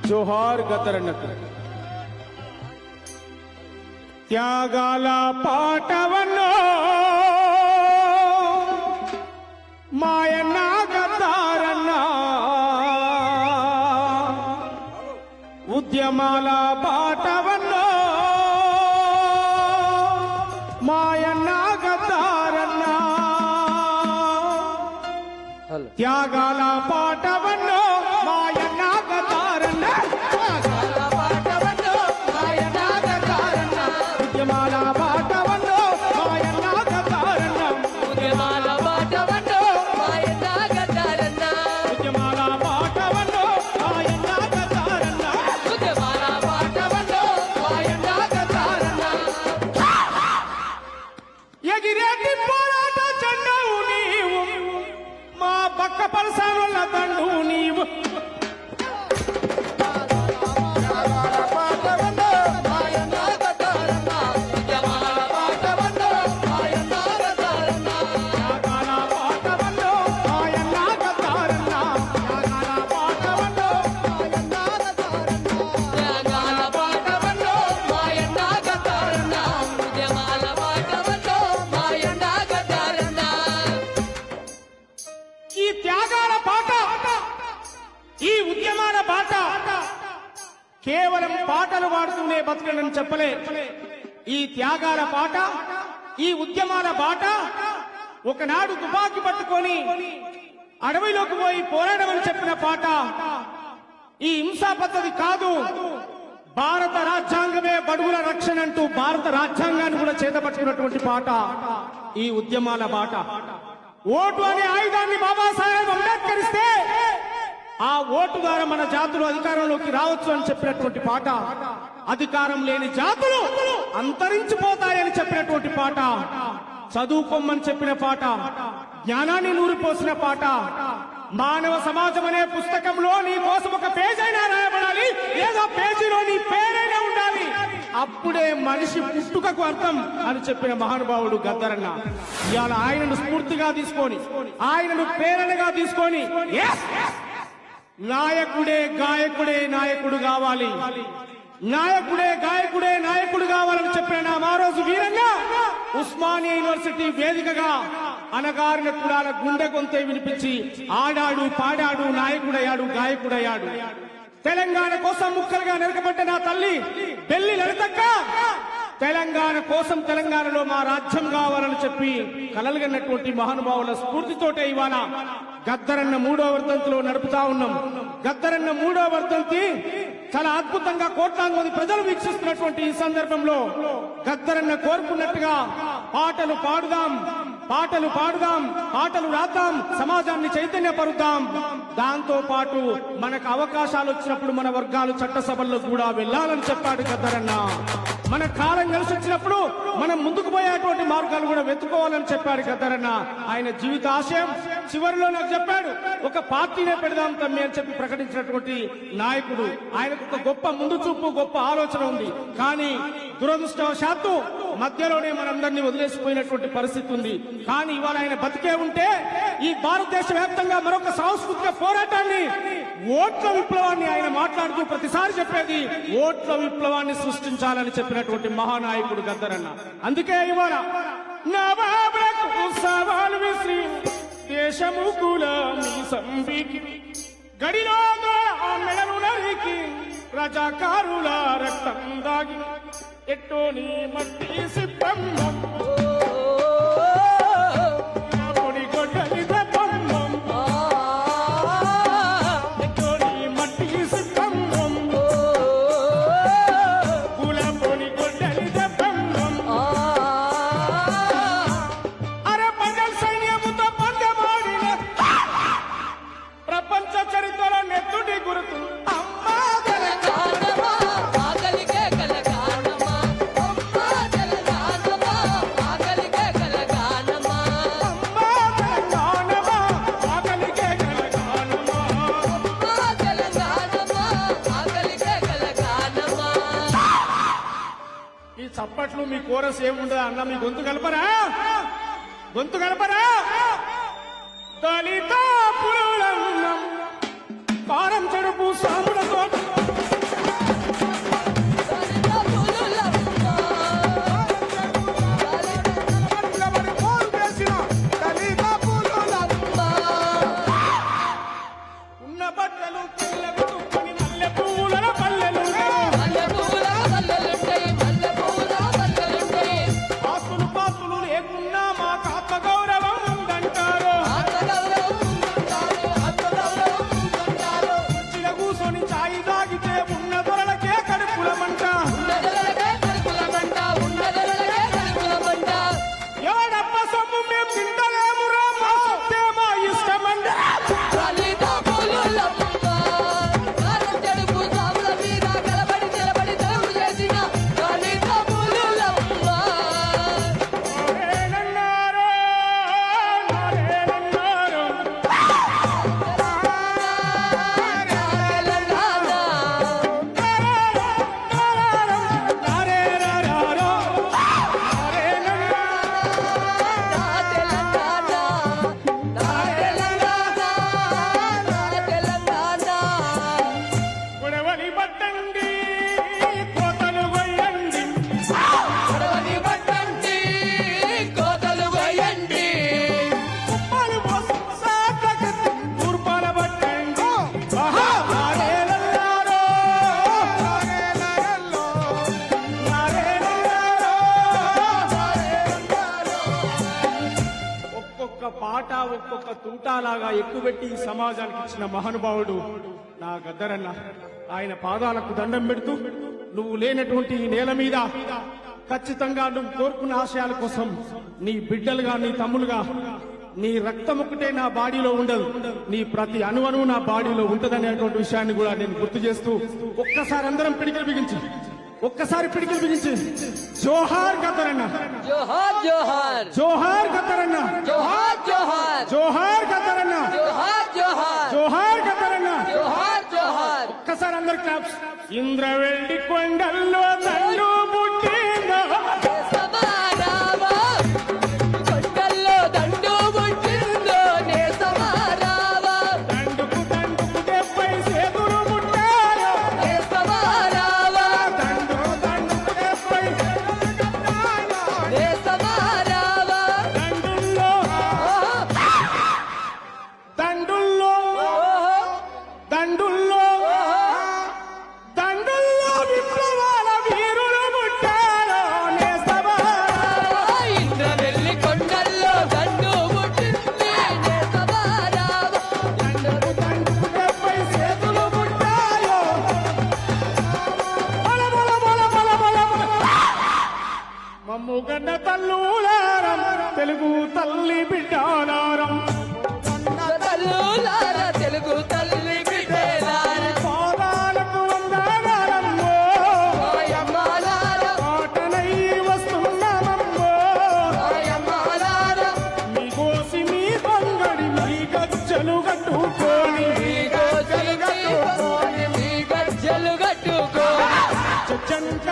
జోహార్ గద్దరన్నకు త్యాగాల పాటవన్నో మాయన్న గద్దారన్న ఉద్యమాల బాటవన్నో మాయన్న గద్దారన్న త్యాగాల పాటవన్నో మాయన్న గద్దారన్న ఉద్యమాల బాటవన్నో మాయన్న గద్దారన్న ఉద్యమాల బాటవన్నో మాయన్న గద్దారన్న ఉద్యమాల బాటవన్నో మాయన్న గద్దారన్న ఉద్యమాల బాటవన్నో మాయన్న గద్దారన్న ఎగిరేటి పోరాట చెండవు నీవు మా పక్క పలసానుల దండు నీవు ఉద్యమాల బాటవన్నో మాయన్న గద్దారన్న త్యాగాల బాటవన్నో మాయన్న గద్దారన్న త్యాగాల బాటవన్నో మాయన్న గద్దారన్న త్యాగాల బాటవన్నో మాయన్న గద్దారన్న ఉద్యమాల బాటవన్నో మాయన్న గద్దారన్న ఈ త్యాగాల బాట ఈ ఉద్యమాల బాట కేవలం పాటలు పాడుతూనే బతకనని చెప్పలే. ఈ త్యాగాల బాట ఈ ఉద్యమాల బాట ఒకనాడు తుపాకీ పట్టుకొని అడవిలోకి పోయి పోరాడమని చెప్పిన పాట ఈ హింసా పద్ధతి కాదు. భారత రాజ్యాంగమే బడుగుల రక్షణ అంటూ భారత రాజ్యాంగాన్ని కూడా చేతపట్టుకున్నటువంటి పాట ఈ ఉద్యమాల బాట. ఓటు అనే ఆయుధాన్ని బాబాసాహెబ్ అంబేద్కర్ ఇస్తే ఆ ఓటు ద్వారా మన జాతులు అధికారంలోకి రావచ్చు అని చెప్పినటువంటి పాట. అధికారం లేని జాతులు అంతరించిపోతాయని చెప్పినటువంటి పాట. చదువుకోమని చెప్పిన పాట. జ్ఞానాన్ని నూరిపోసిన పాట. మానవ సమాజం అనే పుస్తకంలో నీ కోసం ఒక పేజీ అయినా రాయబడాలి, లేదా పేజీలో నీ పేరైనా ఉండాలి, అప్పుడే మనిషి పుట్టుకకు అర్థం అని చెప్పిన మహానుభావుడు గద్దరన్న. ఇవాళ ఆయనను స్ఫూర్తిగా తీసుకొని ఆయనను ప్రేరణగా తీసుకొని నాయకుడే గాయకుడే నాయకుడు కావాలి, నాయకుడే గాయకుడే నాయకుడు కావాలని చెప్పిన ఆ రోజు వీరంగా ఉస్మానియా యూనివర్సిటీ వేదికగా అనగారిన కులాల గుండె గొంతే వినిపించి ఆడాడు పాడాడు నాయకుడయ్యాడు గాయకుడయ్యాడు. తెలంగాణ కోసం ముక్కలుగా నరకబడ్డ నా తల్లి బెల్లి లలితక్క తెలంగాణ కోసం తెలంగాణలో మా రాజ్యం కావాలని చెప్పి కలలుగన్నటువంటి మహానుభావుల స్ఫూర్తితోటే ఇవాళ గద్దరన్న 3వ వర్ధంతిలో నడుపుతా ఉన్నాం. గద్దరన్న 3వ వర్ధంతి చాలా అద్భుతంగా కోట్లాది మంది ప్రజలు వీక్షిస్తున్నటువంటి ఈ సందర్భంలో గద్దరన్న కోరుకున్నట్టుగా పాటలు పాడుదాం, పాటలు పాడుదాం, పాటలు రాద్దాం, సమాజాన్ని చైతన్యపరుద్దాం. దాంతో పాటు మనకు అవకాశాలు వచ్చినప్పుడు మన వర్గాలు చట్టసభల్లో కూడా వెళ్లాలని చెప్పాడు గద్దరన్న. మన కాలం కలిసి వచ్చినప్పుడు మనం ముందుకు పోయేటువంటి మార్గాలు కూడా వెతుకోవాలని చెప్పాడు గద్దరన్న. ఆయన జీవిత ఆశయం చివరిలో నాకు చెప్పాడు, ఒక పార్టీనే పెడదాం తమ్మి అని చెప్పి ప్రకటించినటువంటి నాయకుడు. ఆయనకు ఒక గొప్ప ముందు చూపు, గొప్ప ఆలోచన ఉంది. కానీ దురదృష్టవశాత్తు మధ్యలోనే మనందరినీ వదిలేసిపోయినటువంటి పరిస్థితి ఉంది. కానీ ఇవాళ ఆయన బతికే ఉంటే ఈ భారతదేశ వ్యాప్తంగా మరొక సాంస్కృతిక పోరాటాన్ని, ఓట్ల విప్లవాన్ని ఆయన మాట్లాడుతూ ప్రతిసారి చెప్పేది ఓట్ల విప్లవాన్ని సృష్టించాలని చెప్పినటువంటి మహానాయకుడు గద్దరన్న. అందుకే ఇవాళ నవాబులకు సవాలు విసిరి దేశము కులమీ సంబికి గడిలో మెడలు నరికి రజాకారుల రక్తం దాగి ఎట్టోని మట్టి సిప్పమ్మ పొడి గొడ్డలి దెబ్బమ్మ ఎట్టోని మట్టి సిప్పమ్మ కుల పొడి గొడ్డలి దెబ్బమ్మ అరే పంజల్ సైన్యముతో పందెమాడిన ప్రపంచ చరిత్రలో నెత్తుటి గుర్తు అమ్మా తెలంగాణమా ఆకలికే కలగానమా, అమ్మా తెలంగాణమా ఆకలికే కలగానమా, అమ్మా తెలంగాణమా ఆకలికే కలగానమా. అమ్మా తెలంగాణమా ఆకలికే కలగానమా. ఈ చప్పట్లు మీ కోరస్ ఏముండదా అన్న? మీ గొంతు కలపరా? గొంతు కలపరా? దళిత పురులన్నం కారం చెడుపు సాములతో ఒక్కొక్క తూటాలాగా ఎక్కుపెట్టి ఈ సమాజానికి ఇచ్చిన మహానుభావుడు నా గద్దరన్న. ఆయన పాదాలకు దండం పెడుతూ నువ్వు లేనటువంటి ఈ నేల మీద ఖచ్చితంగా నువ్వు కోరుకున్న ఆశయాల కోసం నీ బిడ్డలుగా, నీ తమ్ములుగా, నీ రక్తం ఒకటే నా బాడీలో ఉండదు, నీ ప్రతి అణువను నా బాడీలో ఉంటదనేటువంటి విషయాన్ని కూడా నేను గుర్తు చేస్తూ ఒక్కసారి అందరం పిడికిలు బిగించి, ఒక్కసారి పిడికిలు బిగించి జోహార్ గద్దరన్న, జోహార్ జోహార్ జోహార్ గద్దరన్న, జోహార్ జోహార్ జోహార్ గద్దరన్న, జోహార్ జోహార్ జోహార్ గద్దరన్న. జోహార్ జోహార్ ఒక్కసారి అందరు క్లాప్స్. ఇంద్రవెల్లి కొండల్లో దండు పుట్టిందో, సమారావా కొండల్లో దండు పుట్టిందో నే సమారావా దండుకు దండుకు 70 సేతులు పుట్టాయో, నే సమారావా దండుకు దండుకు 70 సేతులు కట్టాయో. నే సమారావా దండుల్లో దండుల్లో ఓహో దండుల్లో దండుల్లో విప్లవాల వీరులు పుట్టారో నేస్తవారా. ఇంద్రవెల్లి కొండల్లో దండు పుట్టింది నే సమారావా దండుకు దండుకు 70 సేతులు పుట్టాయో. బల బల బల బల బల బల. మమ్ము గడ్డ తల్లులారం, తెలుగు తల్లి బిడ్డాలారం, తల్లులార తెలుగు తల్లి బిడ్డలార పాదాలకు వందనాలమ్మో, మాయమ్మాలార పాటనై వస్తున్నామమ్మో. మాయమ్మాలార మీ కోసి మీ కొంగడి మీ గజ్జలు కట్టుకొని, మీ గజ్జలు కట్టుకొని చచ్చంక